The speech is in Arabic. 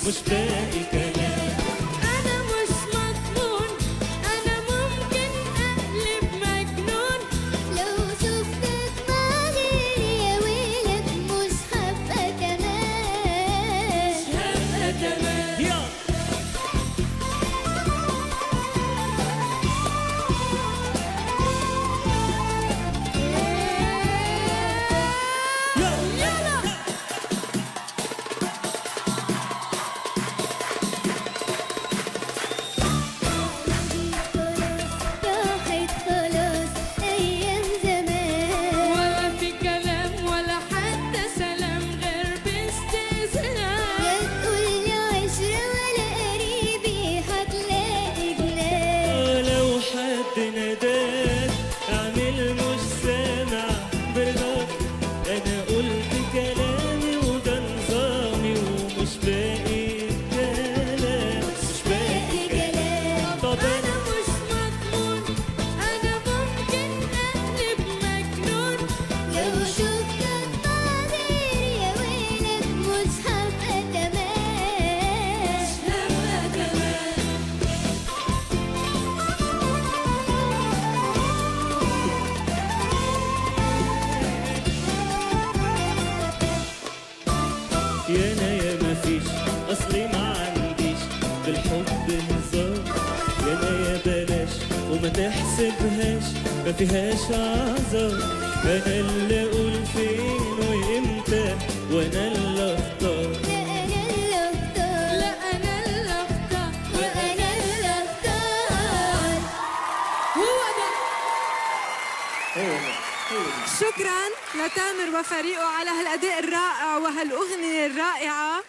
مش باقي كلام. أنا مش مضمون، أنا ممكن أقلب مجنون. لو شفتك مع غيري يا ويلك مش هبقى كمان. مش هبقى كمان. يلا راحت خلاص أيام زمان، ولا في كلام ولا حتى سلام غير باستئذان. لا تقولي عشرة ولا قريبي هتلاقي جنان. لو حد ناداك اعمل مش سامع برضاك. انا قلت كلامي وده نظامي ومش باقي كلام. مش باقي كلام. طب أنا مش مضمون، أنا ممكن أقلب مجنون. لو شفتك مع غيري يا ويلك مش هبقى كمان. مش هبقى كمان. يا انا يا مفيش اصلي ما عنديش بالحب هزار. يا انا يا بلاش وما تحسبهاش ما فيهاش اعذار. انا اللي اقول فين وامتى وانا اللي اختار. لا أنا اللي أختار، لا أنا اللي أختار. وأنا اللي أختار. هو ده. هو ده هو ده. شكراً لتامر وفريقه على هالأداء الرائع وهالأغنية الرائعة.